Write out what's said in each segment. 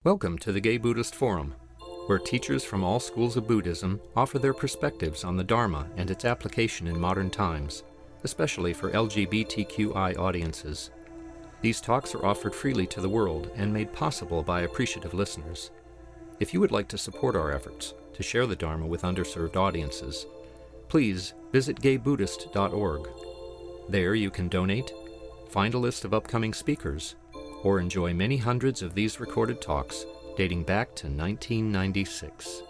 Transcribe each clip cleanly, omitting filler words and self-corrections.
Welcome to the Gay Buddhist Forum, where teachers from all schools of Buddhism offer their perspectives on the Dharma and its application in modern times, especially for LGBTQI audiences. These talks are offered freely to the world and made possible by appreciative listeners. If you would like to support our efforts to share the Dharma with underserved audiences, please visit gaybuddhist.org. There you can donate, find a list of upcoming speakers, or enjoy many hundreds of these recorded talks dating back to 1996.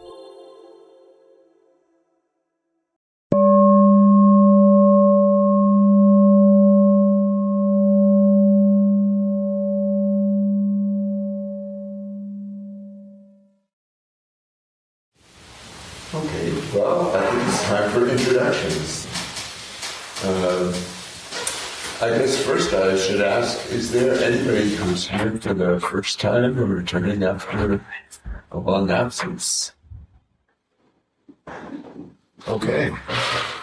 Okay, well, I think it's time for introductions. I guess first I should ask, is there anybody who's here for the first time or returning after a long absence? Okay,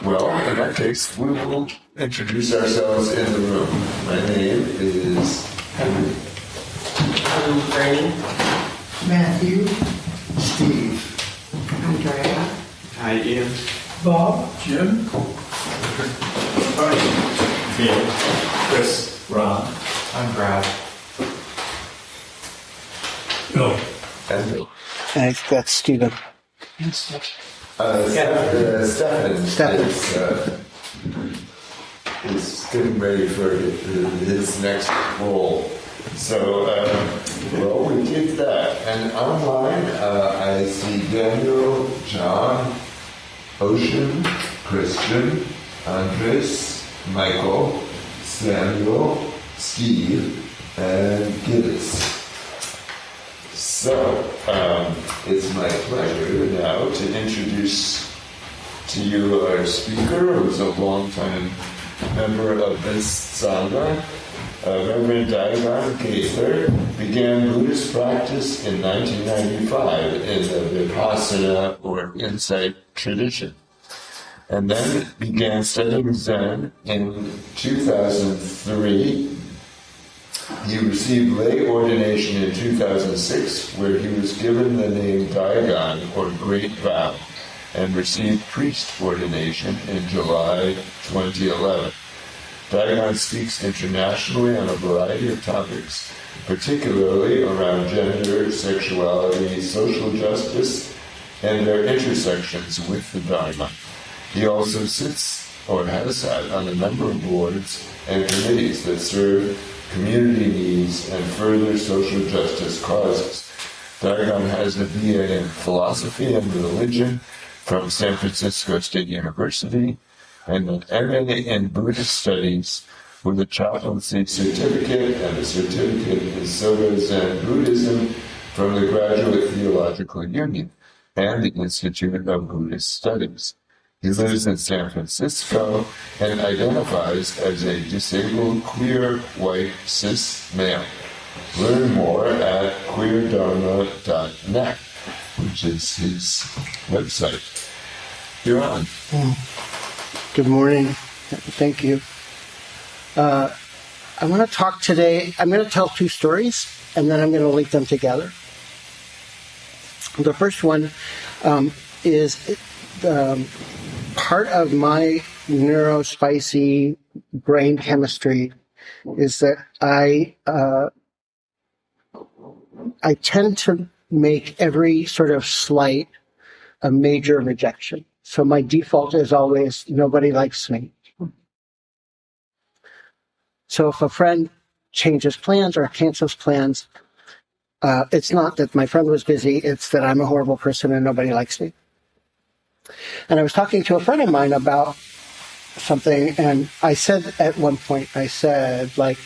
well, in that case, we will introduce ourselves in the room. My name is Henry. I'm Franny. Matthew. Steve. Andrea. Hi, Ian. Bob. Jim. Bill. Chris. Ron. I'm Brad. Bill. And Bill. I think that's Stephen. Stephen is getting ready for his next role. So, well, we did that. And online, I see Daniel, John, Ocean, Christian, Andres, Michael, Samuel, Steve, and Gillis. So, it's my pleasure now to introduce to you our speaker, who's a longtime member of this Sangha. Reverend Daigan Gaither began Buddhist practice in 1995 in the Vipassana or insight tradition, and then began studying Zen in 2003. He received lay ordination in 2006, where he was given the name Daigan, or Great Vow, and received priest ordination in July 2011. Daigan speaks internationally on a variety of topics, particularly around gender, sexuality, social justice, and their intersections with the Dharma. He also sits, or has sat, on a number of boards and committees that serve community needs and further social justice causes. Daigan has a BA in philosophy and religion from San Francisco State University, and an MA in Buddhist Studies with a chaplaincy certificate and a certificate in Soto Zen Buddhism from the Graduate Theological Union and the Institute of Buddhist Studies. He lives in San Francisco and identifies as a disabled, queer, white, cis male. Learn more at queerdharma.net, which is his website. You're on. Good morning. Thank you. I want to talk today. I'm going to tell two stories, and then I'm going to link them together. The first one is part of my neurospicy brain chemistry is that I tend to make every sort of slight a major rejection. So my default is always, nobody likes me. So if a friend changes plans or cancels plans, it's not that my friend was busy, it's that I'm a horrible person and nobody likes me. And I was talking to a friend of mine about something, and I said at one point, I said, like,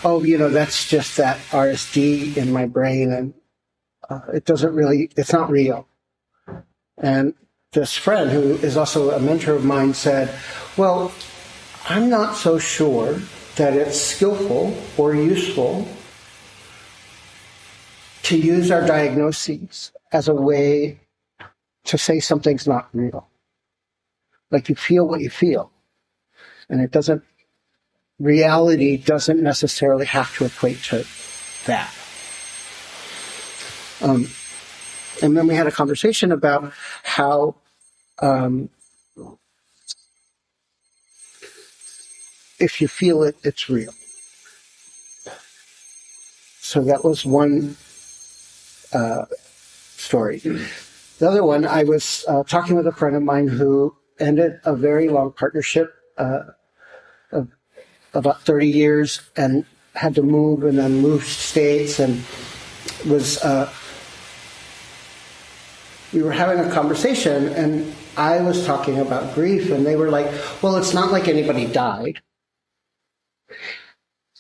oh, that's just that RSD in my brain, and it's not real. And this friend, who is also a mentor of mine, said, well, I'm not so sure that it's skillful or useful to use our diagnoses as a way to say something's not real. Like, you feel what you feel. And reality doesn't necessarily have to equate to that. And then we had a conversation about how if you feel it, it's real. So that was one story. The other one, I was talking with a friend of mine who ended a very long partnership of about 30 years and had to move and then moved states and was... we were having a conversation and I was talking about grief and they were like, well, it's not like anybody died.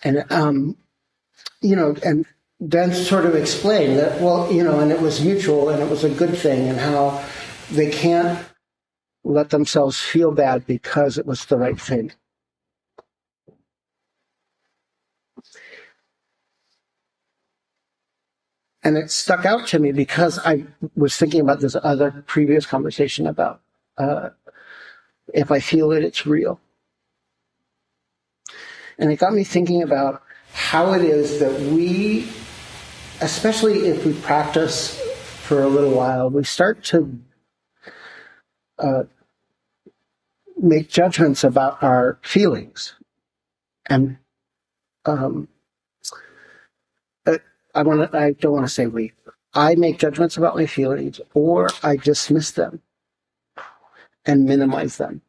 And, and then sort of explain that, well, and it was mutual and it was a good thing and how they can't let themselves feel bad because it was the right thing. And it stuck out to me because I was thinking about this other previous conversation about if I feel it, it's real. And it got me thinking about how it is that we, especially if we practice for a little while, we start to make judgments about our feelings. And I don't want to say we. I make judgments about my feelings, or I dismiss them and minimize them.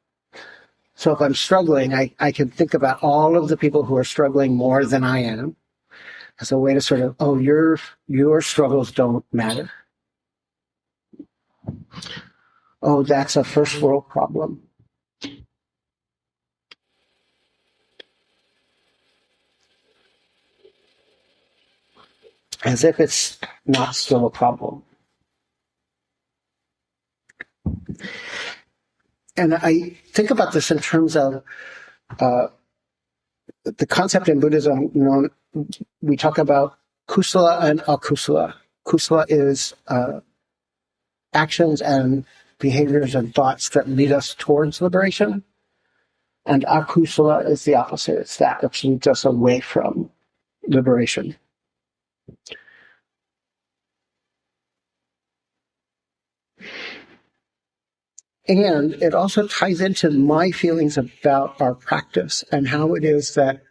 So if I'm struggling, I can think about all of the people who are struggling more than I am as a way to sort of, oh, your struggles don't matter. Oh, that's a first world problem. As if it's not still a problem. And I think about this in terms of the concept in Buddhism. We talk about kusala and akusala. Kusala is actions and behaviors and thoughts that lead us towards liberation. And akusala is the opposite. It's that which leads us away from liberation. And it also ties into my feelings about our practice and how it is that,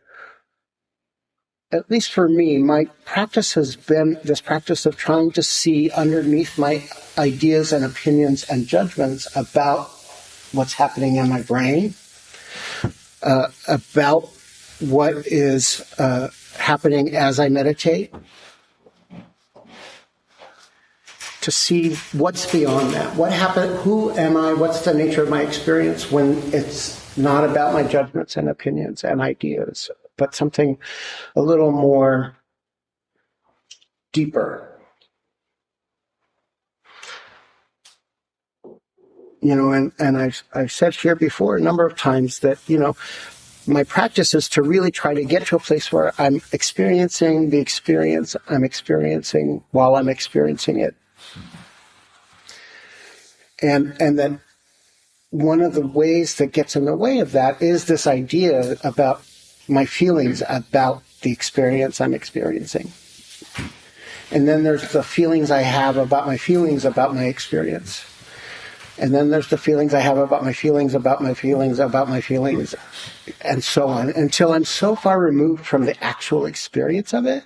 at least for me, my practice has been this practice of trying to see underneath my ideas and opinions and judgments about what's happening in my brain, about what is happening as I meditate, to see what's beyond that. What happened? Who am I? What's the nature of my experience when it's not about my judgments and opinions and ideas, but something a little more deeper? And I've said here before a number of times that, my practice is to really try to get to a place where I'm experiencing the experience I'm experiencing while I'm experiencing it. And that one of the ways that gets in the way of that is this idea about my feelings about the experience I'm experiencing. And then there's the feelings I have about my feelings about my experience. And then there's the feelings I have about my feelings about my feelings about my feelings, and so on, until I'm so far removed from the actual experience of it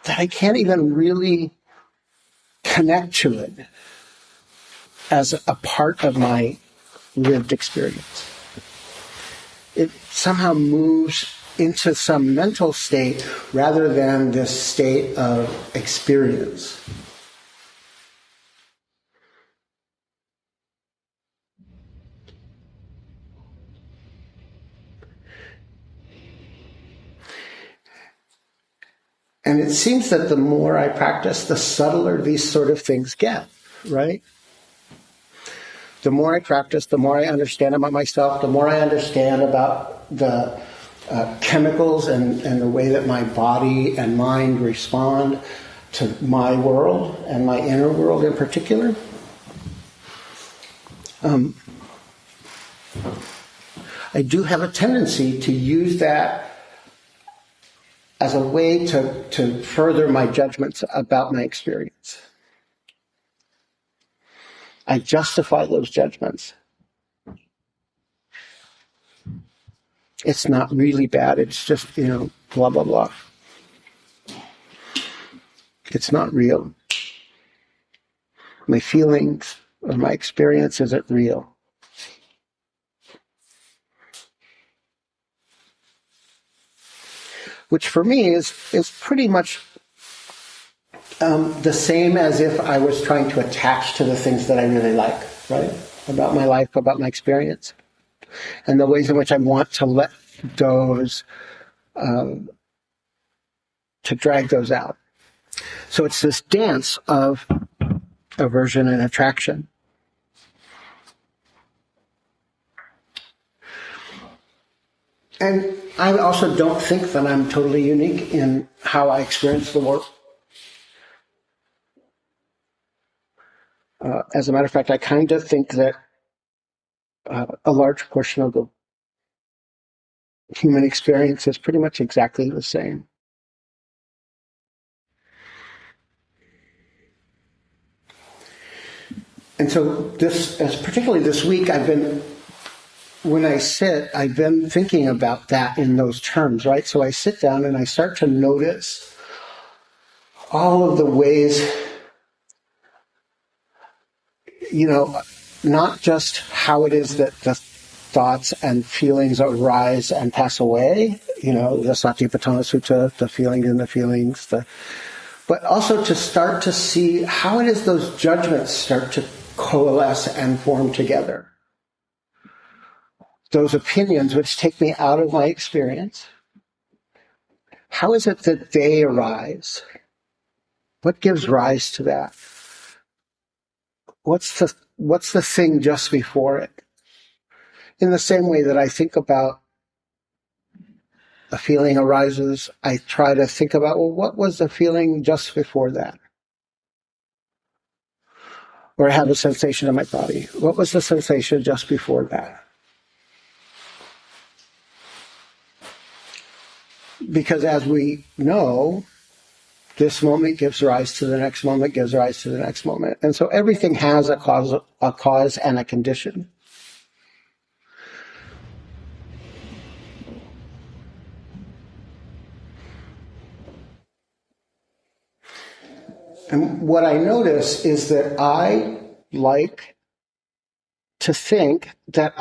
that I can't even really connect to it as a part of my lived experience. It somehow moves into some mental state rather than this state of experience. And it seems that the more I practice, the subtler these sort of things get, right? The more I practice, the more I understand about myself, the more I understand about the chemicals and the way that my body and mind respond to my world and my inner world in particular. I do have a tendency to use that as a way to further my judgments about my experience. I justify those judgments. It's not really bad. It's just, blah, blah, blah. It's not real. My feelings or my experience isn't real. Which for me is pretty much the same as if I was trying to attach to the things that I really like, right? About my life, about my experience. And the ways in which I want to let those, to drag those out. So it's this dance of aversion and attraction. And I also don't think that I'm totally unique in how I experience the world. As a matter of fact, I kind of think that a large portion of the human experience is pretty much exactly the same. And so particularly this week, when I sit, I've been thinking about that in those terms, right? So I sit down and I start to notice all of the ways, not just how it is that the thoughts and feelings arise and pass away, the Satipatthana Sutta, the feeling in the feelings, but also to start to see how it is those judgments start to coalesce and form together. Those opinions which take me out of my experience, how is it that they arise? What gives rise to that? What's the thing just before it? In the same way that I think about a feeling arises, I try to think about, well, what was the feeling just before that? Or I have a sensation in my body. What was the sensation just before that? Because as we know, this moment gives rise to the next moment, gives rise to the next moment. And so everything has a cause and a condition. And what I notice is that I like to think that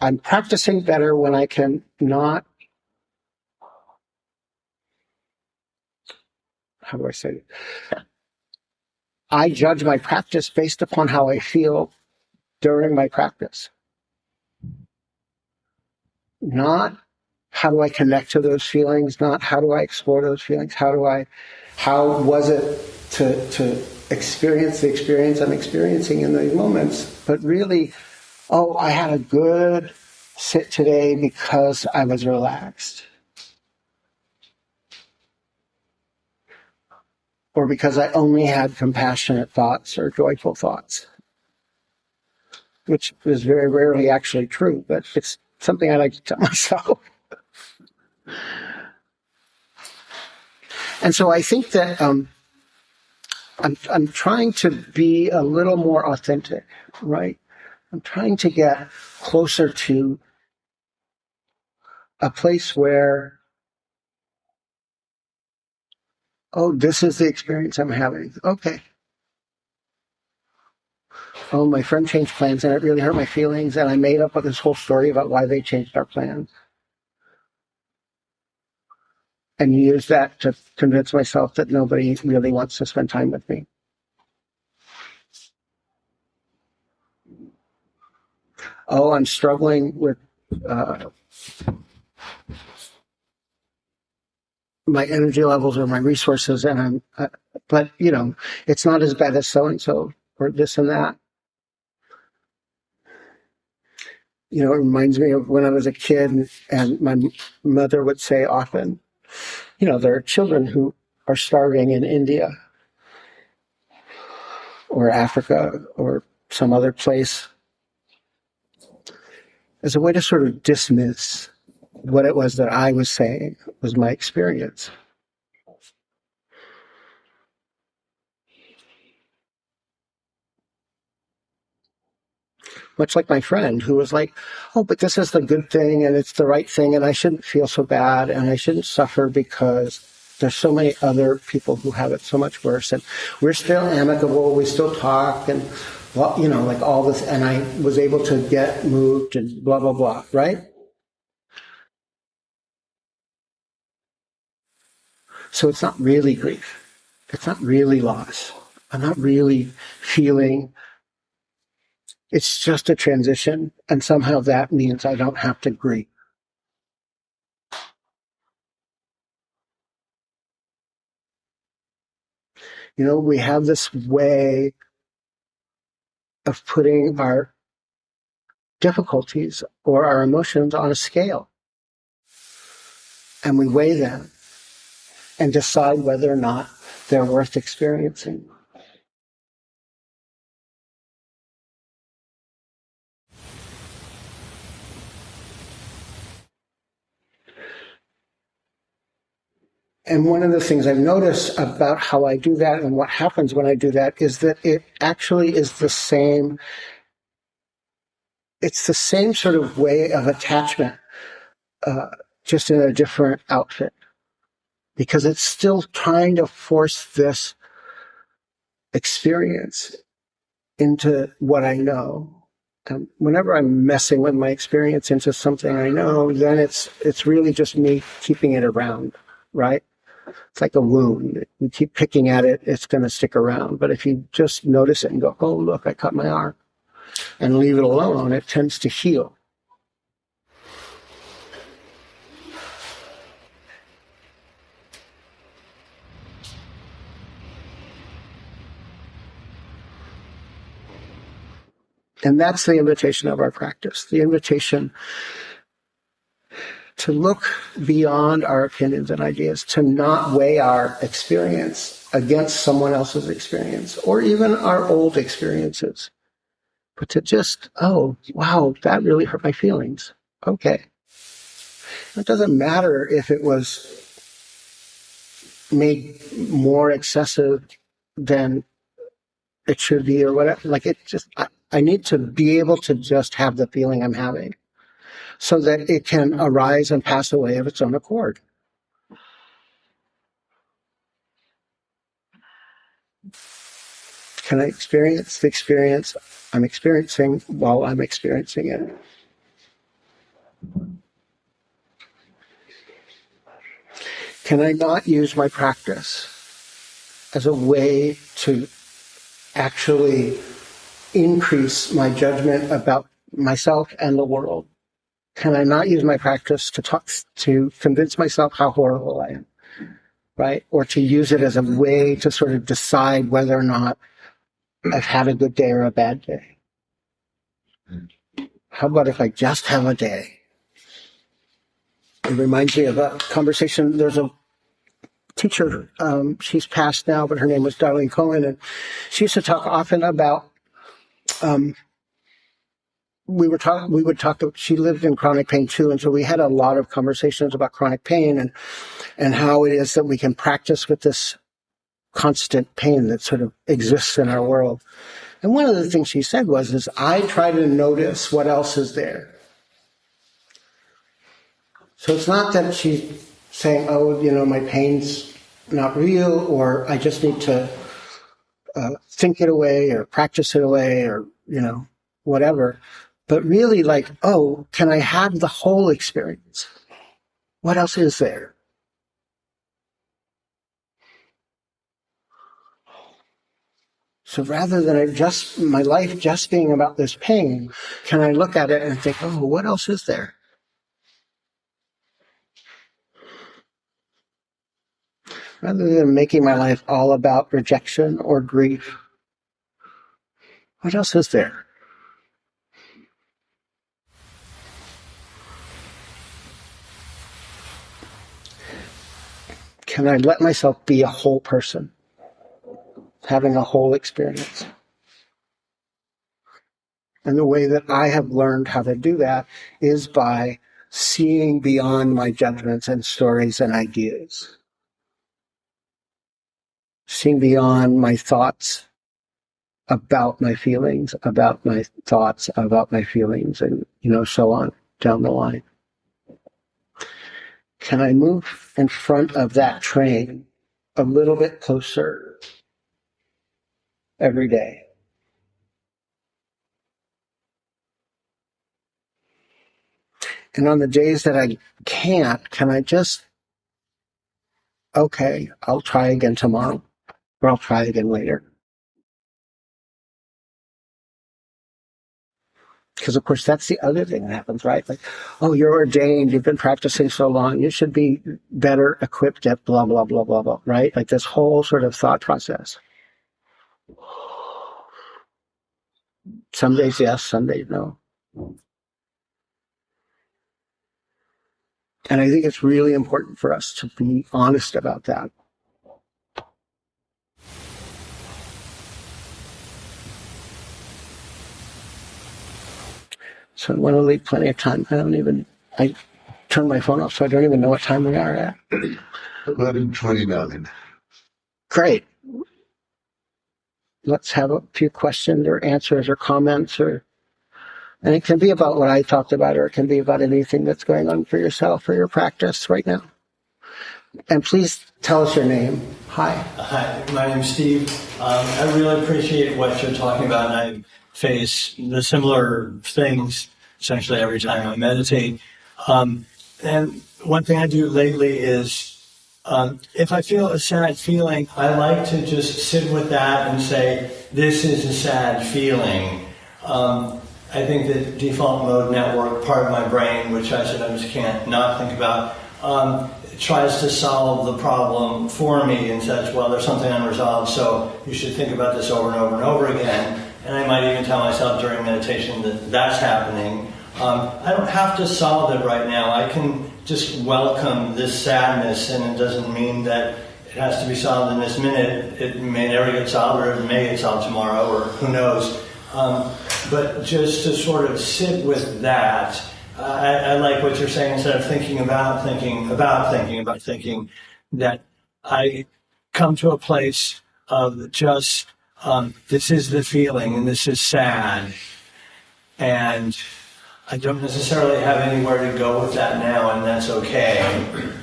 I'm practicing better when I can not, how do I say it? I judge my practice based upon how I feel during my practice. Not how do I connect to those feelings, not how do I explore those feelings, how was it to experience the experience I'm experiencing in those moments, but really, I had a good sit today because I was relaxed. Or because I only had compassionate thoughts or joyful thoughts. Which is very rarely actually true, but it's something I like to tell myself. And so I think that I'm trying to be a little more authentic, right? I'm trying to get closer to a place where, this is the experience I'm having. Okay. My friend changed plans and it really hurt my feelings, and I made up this whole story about why they changed our plans. And use that to convince myself that nobody really wants to spend time with me. I'm struggling with my energy levels or my resources, and but it's not as bad as so-and-so or this and that. It reminds me of when I was a kid, and my mother would say often, there are children who are starving in India or Africa or some other place, as a way to sort of dismiss what it was that I was saying was my experience. much like my friend who was like, oh, but this is the good thing and it's the right thing and I shouldn't feel so bad and I shouldn't suffer because there's so many other people who have it so much worse. And we're still amicable, we still talk and, well, like all this. And I was able to get moved and blah, blah, blah, right? So it's not really grief. It's not really loss. I'm not really feeling. It's just a transition, and somehow that means I don't have to grieve. We have this way of putting our difficulties or our emotions on a scale, and we weigh them and decide whether or not they're worth experiencing. And one of the things I've noticed about how I do that and what happens when I do that is that it actually is the same. It's the same sort of way of attachment, just in a different outfit. Because it's still trying to force this experience into what I know. Whenever I'm messing with my experience into something I know, then it's really just me keeping it around, right? It's like a wound. You keep picking at it, it's going to stick around. But if you just notice it and go, oh, look, I cut my arm, and leave it alone, it tends to heal. And that's the invitation of our practice, the invitation to look beyond our opinions and ideas, to not weigh our experience against someone else's experience or even our old experiences, but to just, oh, wow, that really hurt my feelings. Okay. It doesn't matter if it was made more excessive than it should be or whatever. Like I need to be able to just have the feeling I'm having so that it can arise and pass away of its own accord. Can I experience the experience I'm experiencing while I'm experiencing it? Can I not use my practice as a way to actually increase my judgment about myself and the world? Can I not use my practice to convince myself how horrible I am, right? Or to use it as a way to sort of decide whether or not I've had a good day or a bad day? How about if I just have a day? It reminds me of a conversation. There's a teacher, she's passed now, but her name was Daigan Gaither, and she used to talk often about, we would talk, she lived in chronic pain too, and so we had a lot of conversations about chronic pain and how it is that we can practice with this constant pain that sort of exists in our world. And one of the things she said is I try to notice what else is there. So it's not that she's saying, oh, my pain's not real, or I just need to think it away or practice it away or, whatever. But really like, oh, can I have the whole experience? What else is there? So rather than my life just being about this pain, can I look at it and think, oh, what else is there? Rather than making my life all about rejection or grief, what else is there? Can I let myself be a whole person, having a whole experience? And the way that I have learned how to do that is by seeing beyond my judgments and stories and ideas. Seeing beyond my thoughts about my feelings, about my thoughts, about my feelings, and, so on down the line. Can I move in front of that train a little bit closer every day? And on the days that I can't, can I just, okay, I'll try again tomorrow, or I'll try again later? Because, of course, that's the other thing that happens, right? Like, oh, you're ordained, you've been practicing so long, you should be better equipped at blah, blah, blah, blah, blah, right? Like this whole sort of thought process. Some days yes, some days no. And I think it's really important for us to be honest about that. So I want to leave plenty of time. I turned my phone off, so I don't even know what time we are at. 11:29. Great. Let's have a few questions or answers or comments, and it can be about what I talked about, or it can be about anything that's going on for yourself or your practice right now. And please tell us your name. Hi. Hi, my name's Steve. I really appreciate what you're talking about, and I face the similar things essentially every time I meditate. And one thing I do lately is, if I feel a sad feeling, I like to just sit with that and say, this is a sad feeling. I think that default mode network part of my brain, which I sometimes can't not think about, tries to solve the problem for me and says, well, there's something unresolved, so you should think about this over and over and over again. And I might even tell myself during meditation that that's happening. I don't have to solve it right now. I can just welcome this sadness, and it doesn't mean that it has to be solved in this minute. It may never get solved, or it may get solved tomorrow, or who knows. But just to sort of sit with that, I like what you're saying. Instead of thinking, that I come to a place of just, this is the feeling, and this is sad. And I don't necessarily have anywhere to go with that now, and that's okay.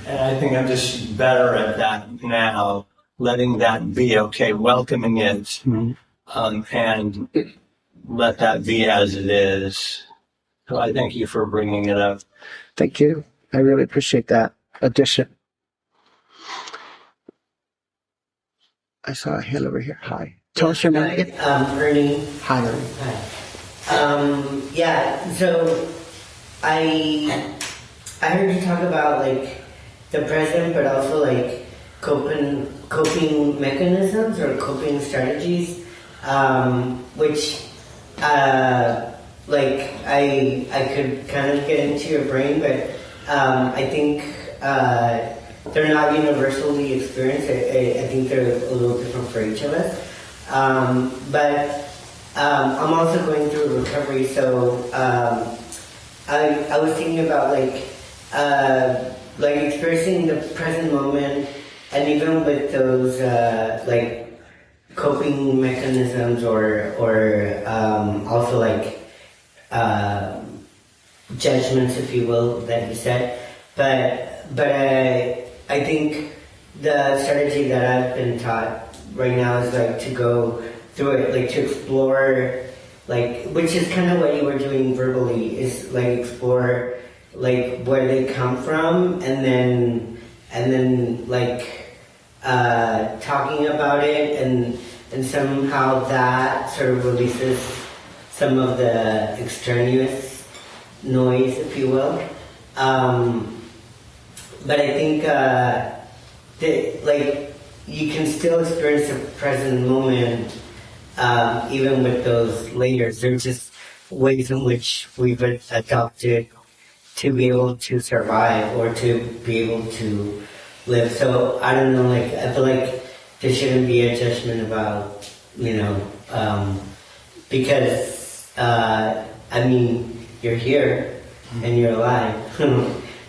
And I think I'm just better at that now, letting that be okay, welcoming it, and let that be as it is. So I thank you for bringing it up. Thank you. I really appreciate that addition. I saw a hand over here. Hi. Tell us your name. Ernie. Hi, Ernie. Hi. So I heard you talk about like the present, but also like coping mechanisms or coping strategies, which like I could kind of get into your brain, but I think they're not universally experienced. I think they're a little different for each of us. But I'm also going through recovery, so I was thinking about like experiencing the present moment, and even with those like coping mechanisms or also like judgments, if you will, that you said. But I think the strategy that I've been taught right now is like to go through it, like to explore, like, which is kind of what you were doing verbally, is like explore like where they come from, and then like talking about it, and somehow that sort of releases some of the extraneous noise, if you will. But I think that like you can still experience the present moment even with those layers. They're just ways in which we've adopted to be able to survive or to be able to live. So I don't know, like I feel like there shouldn't be a judgment about, because I mean, you're here and you're alive.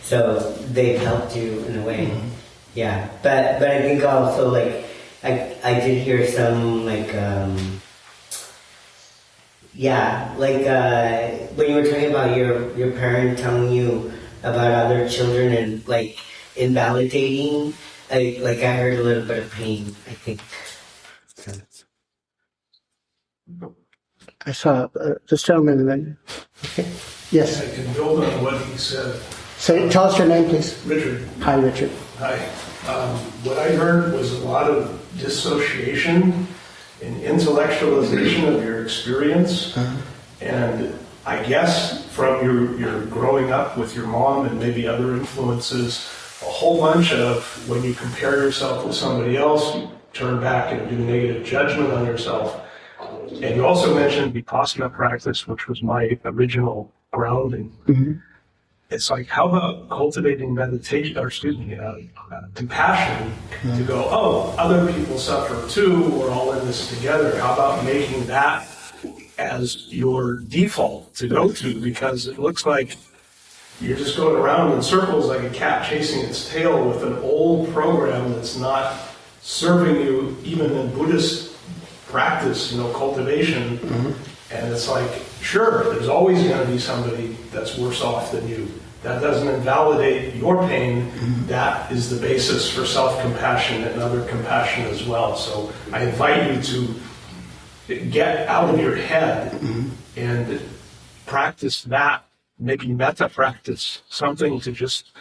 So they've helped you in a way. Mm-hmm. Yeah. But I think also like I did hear some like Yeah, like when you were talking about your parent telling you about other children and like invalidating, I heard a little bit of pain, I think. I saw this gentleman and then. Okay. Yes. I can build on what he said. So tell us your name, please. Richard, Hi, Richard. hi. What I heard was a lot of dissociation and intellectualization of your experience. And I guess from your growing up with your mom and maybe other influences, a whole bunch of when you compare yourself with somebody else, you turn back and do negative judgment on yourself. And you also mentioned Vipassana practice, which was my original grounding. Mm-hmm. It's like, how about cultivating meditation, or excuse me, compassion to go, oh, other people suffer too, we're all in this together. How about making that as your default to go to? Because it looks like you're just going around in circles like a cat chasing its tail with an old program that's not serving you, even in Buddhist practice, cultivation. Mm-hmm. And it's like, sure, there's always going to be somebody that's worse off than you. That doesn't invalidate your pain. Mm-hmm. That is the basis for self-compassion and other compassion as well. So I invite you to get out of your head and practice that, maybe meta practice, something to just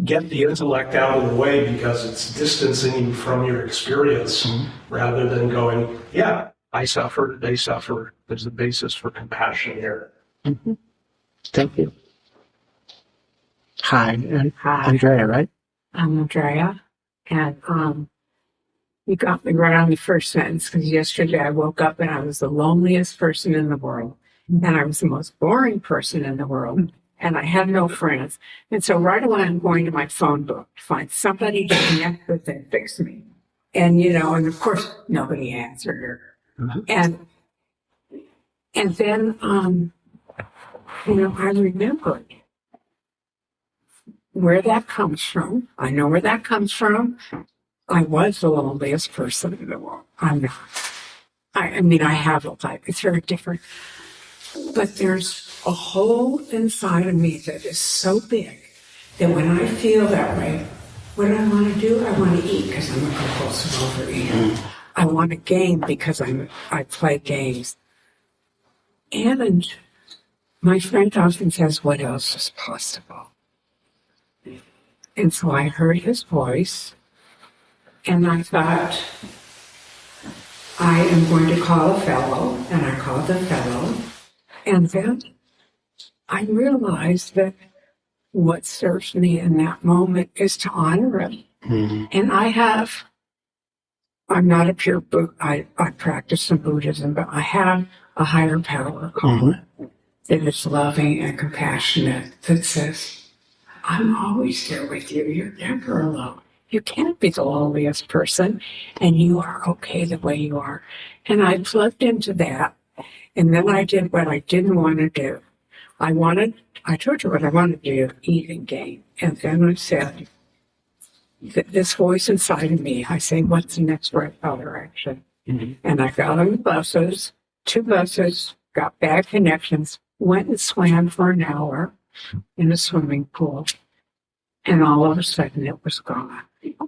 get the intellect out of the way because it's distancing you from your experience rather than going, yeah, I suffer, they suffer. There's a basis for compassion here. Mm-hmm. Thank you. Hi, and Hi. Andrea, right? I'm Andrea, and you got me right on the first sentence because yesterday I woke up and I was the loneliest person in the world, and I was the most boring person in the world, and I had no friends. And so right away I'm going to my phone book to find somebody to connect with and fix me. And and of course nobody answered her. Mm-hmm. And then I remembered where that comes from. I know where that comes from. I was the loneliest person in the world. I'm not. I mean, I have a life. It's very different. But there's a hole inside of me that is so big that when I feel that way, what do I want to do? I want to eat because I'm a compulsive overeater. I want to game because I play games. And my friend often says, what else is possible? And so I heard his voice, and I thought, I am going to call a fellow, and I called the fellow, and then I realized that what serves me in that moment is to honor him. Mm-hmm. And I'm not a pure Buddhist, I practice some Buddhism, but I have a higher power call that is loving and compassionate, that says, I'm always here with you. You're never alone. You can't be the loneliest person, and you are okay the way you are. And I plugged into that, and then I did what I didn't want to do. I told you what I wanted to do, eat and game. And then I said, this voice inside of me, I say, what's the next right direction? Mm-hmm. And I got on the buses, 2 buses, got bad connections, went and swam for an hour in a swimming pool, and all of a sudden it was gone. It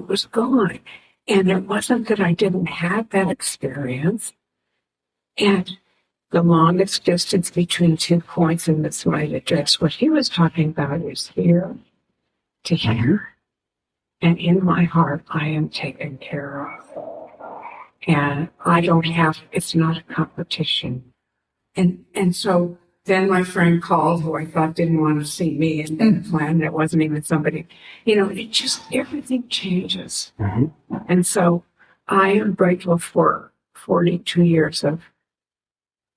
was gone. And it wasn't that I didn't have that experience. And the longest distance between 2 points, and this might address what he was talking about, is here to here. And in my heart, I am taken care of. And it's not a competition. And so then my friend called, who I thought didn't want to see me, and then planned it wasn't even somebody, everything changes. Mm-hmm. And so I am grateful for 42 years of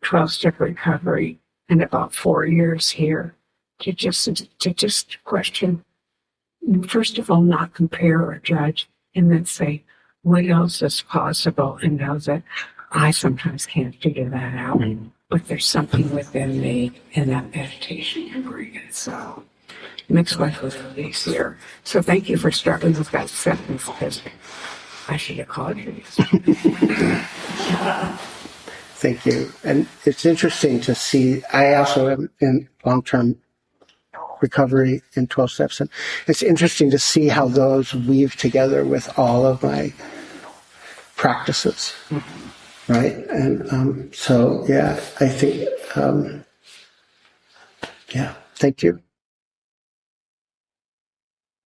12-step recovery and about 4 years here to just question, first of all, not compare or judge, and then say, what else is possible? And know that I sometimes can't figure that out. Mm-hmm. But there's something within me, and that meditation can bring it. So it makes life a little easier. So thank you for starting with that sentence, because I should have called you. Thank you. And it's interesting to see, I also am in long-term recovery in 12 steps, and it's interesting to see how those weave together with all of my practices, right? And so, yeah, I think, yeah, thank you.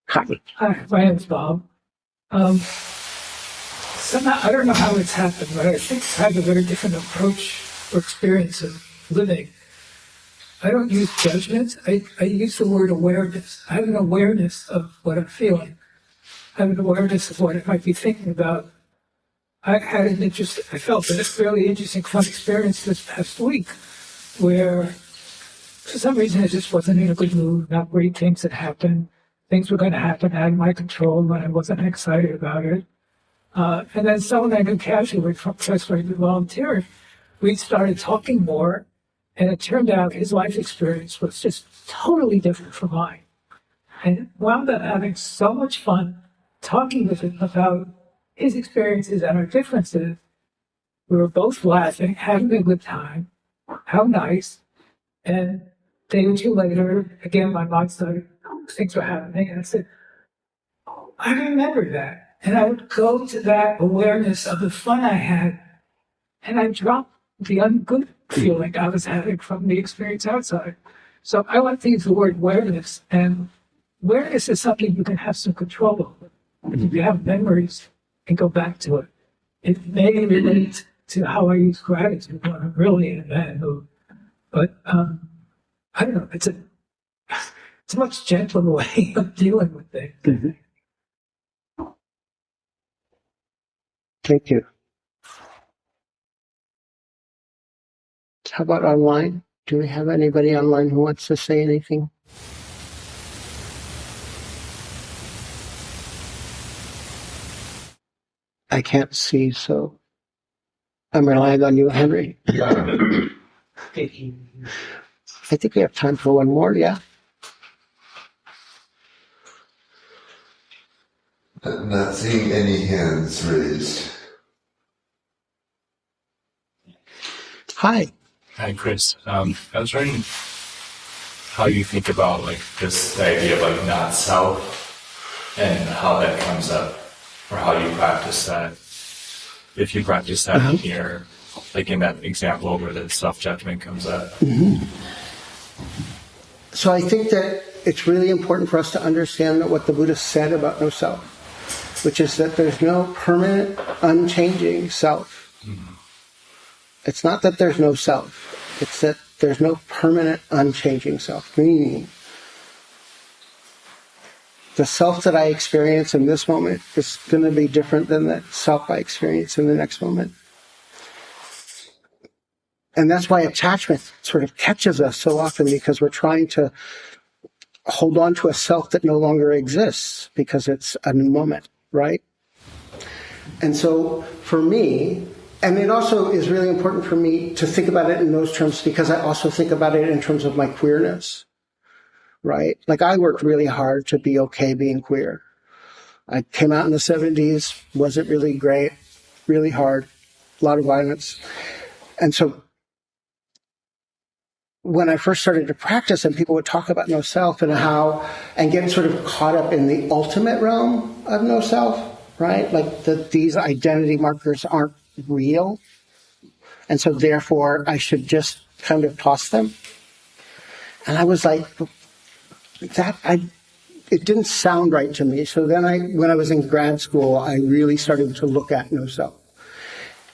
Hi. Hi, my name's Bob. Somehow, I don't know how it's happened, but I think I have a very different approach or experience of living. I don't use judgment. I use the word awareness. I have an awareness of what I'm feeling. I have an awareness of what I might be thinking about. I felt a really interesting, fun experience this past week where for some reason I just wasn't in a good mood, not great things had happened. Things were going to happen out of my control when I wasn't excited about it. And then someone I knew casually from place where I did volunteering, we started talking more, and it turned out his life experience was just totally different from mine. And wound up having so much fun talking with him about his experiences and our differences. We were both laughing, having a good time. How nice. And a day or two later, again, my mind started, things were happening, and I said, oh, I remember that. And I would go to that awareness of the fun I had, and I dropped the ungood feeling I was having from the experience outside. So I like to use the word awareness, and awareness is something you can have some control over. If you have memories and go back to it, it may relate to how I use gratitude when I'm really in a bad mood. But I don't know, it's a much gentler way of dealing with things. Mm-hmm. Thank you. How about online? Do we have anybody online who wants to say anything? I can't see, so I'm relying on you, Henry. I think we have time for one more, yeah? I'm not seeing any hands raised. Hi. Hi, Chris. I was wondering how you think about like this idea of like not self and how that comes up, or how you practice that. If you practice that in here, like in that example where the self-judgment comes up. Mm-hmm. So I think that it's really important for us to understand what the Buddha said about no self, which is that there's no permanent, unchanging self. Mm-hmm. It's not that there's no self. It's that there's no permanent, unchanging self. Meaning, the self that I experience in this moment is going to be different than the self I experience in the next moment. And that's why attachment sort of catches us so often, because we're trying to hold on to a self that no longer exists because it's a new moment, right? And so for me, and it also is really important for me to think about it in those terms, because I also think about it in terms of my queerness, right? Like, I worked really hard to be okay being queer. I came out in the 70s, wasn't really great, really hard, a lot of violence. And so when I first started to practice, and people would talk about no self and get sort of caught up in the ultimate realm of no self, right? Like these identity markers aren't real, and so therefore I should just kind of toss them. And I was like, it didn't sound right to me. So then when I was in grad school, I really started to look at no self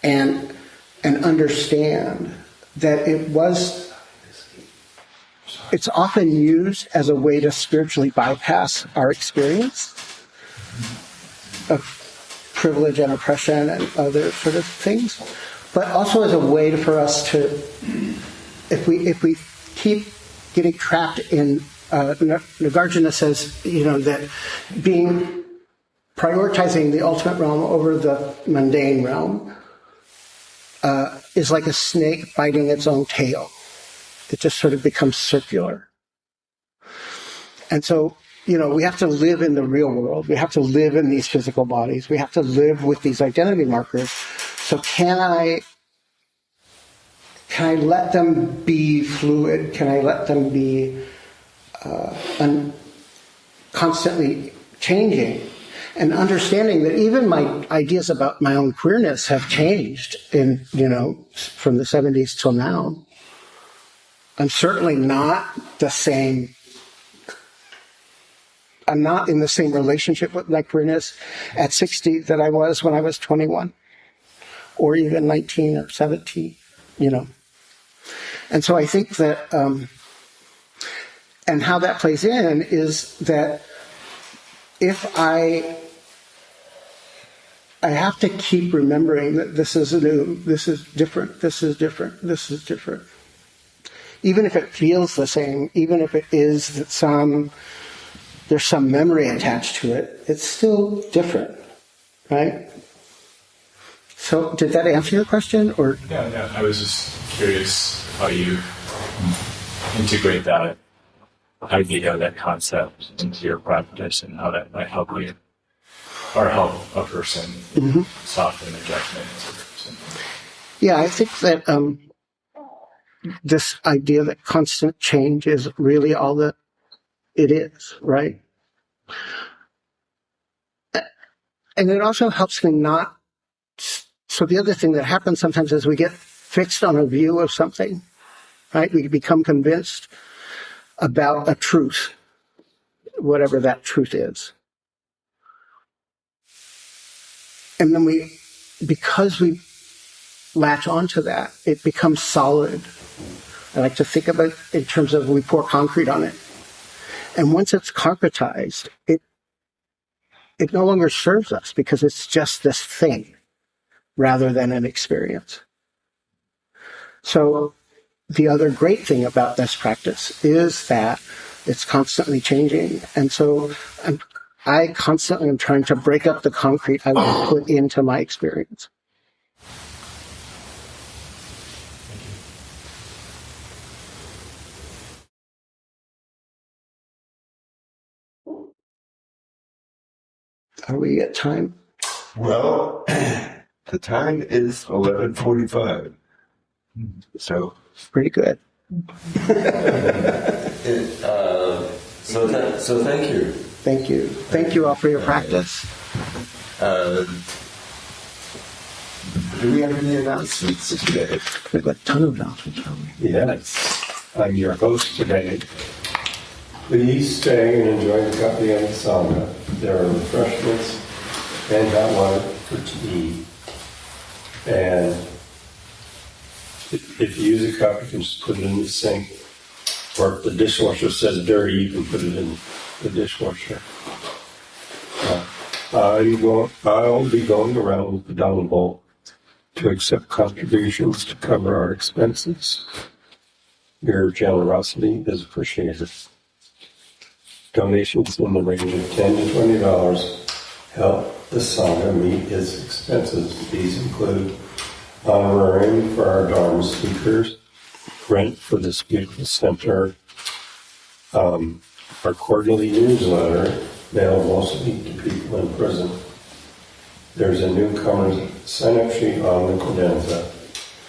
and understand that it's often used as a way to spiritually bypass our experience of privilege and oppression and other sort of things, but also as a way for us to, if we keep getting trapped in, Nagarjuna says, that prioritizing the ultimate realm over the mundane realm is like a snake biting its own tail. It just sort of becomes circular. And so, we have to live in the real world. We have to live in these physical bodies. We have to live with these identity markers. So can I can I let them be fluid? Can I let them be constantly changing? And understanding that even my ideas about my own queerness have changed in, from the 70s till now. I'm certainly not the same. I'm not in the same relationship with my queerness at 60 that I was when I was 21 or even 19 or 17, And so I think that, and how that plays in is that if I have to keep remembering that this is new, this is different, this is different, this is different. Even if it feels the same, even if it is that there's some memory attached to it, it's still different, right? So did that answer your question? Or Yeah. I was just curious how you integrate that idea, that concept into your practice and how that might help you or help a person soften their judgment as a person. Yeah, I think that this idea that constant change is really all that it is, right? And it also helps me not. So the other thing that happens sometimes is we get fixed on a view of something, right? We become convinced about a truth, whatever that truth is. And then because we latch onto that, it becomes solid. I like to think about it in terms of we pour concrete on it. And once it's concretized, it no longer serves us because it's just this thing rather than an experience. So the other great thing about this practice is that it's constantly changing. And so I constantly am trying to break up the concrete I want to put into my experience. Are we at time? Well, the time is 11:45. So pretty good. So thank you. Thank you. Thank you all for your practice. Do we have any announcements today? We've got a ton of announcements, haven't we? Yes, I'm your host today. Please stay and enjoy the company of the Sangha. There are refreshments and hot water for tea. And if you use a cup, you can just put it in the sink. Or if the dishwasher says dirty, you can put it in the dishwasher. I'll be going around with the dollar bowl to accept contributions to cover our expenses. Your generosity is appreciated. Donations in the range of $10 to $20 help the Sangha meet its expenses. These include honorarium for our Dharma speakers, rent for this beautiful center, our quarterly newsletter mailed mostly to people in prison. There's a newcomer's sign-up sheet on the credenza.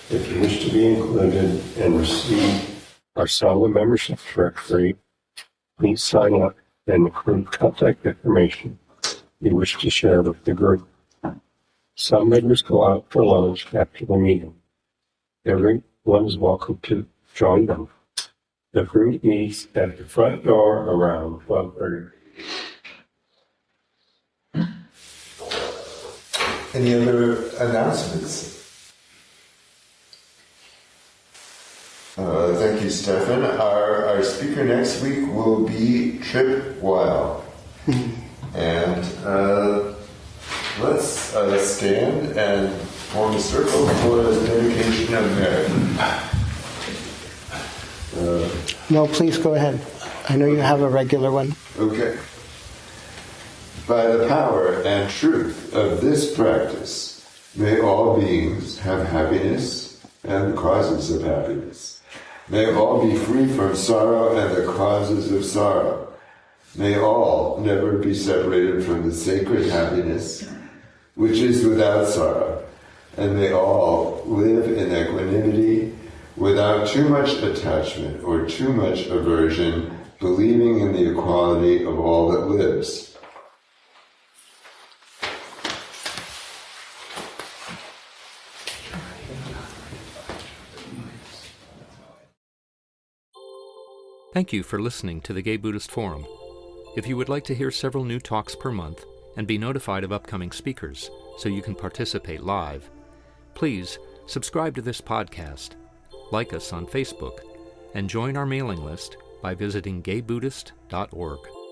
If you wish to be included and receive our Sangha membership for free, please sign up and include contact information you wish to share with the group. Some members go out for lunch after the meeting. Everyone is welcome to join them. The group meets at the front door around 12:30. Any other announcements? Thank you, Stefan. Our speaker next week will be Trip Weil. And let's stand and form a circle for the dedication of merit. No, please go ahead. I know you have a regular one. Okay. By the power and truth of this practice, may all beings have happiness and the causes of happiness. May all be free from sorrow and the causes of sorrow. May all never be separated from the sacred happiness, which is without sorrow. And may all live in equanimity, without too much attachment or too much aversion, believing in the equality of all that lives. Thank you for listening to the Gay Buddhist Forum. If you would like to hear several new talks per month and be notified of upcoming speakers so you can participate live, please subscribe to this podcast, like us on Facebook, and join our mailing list by visiting gaybuddhist.org.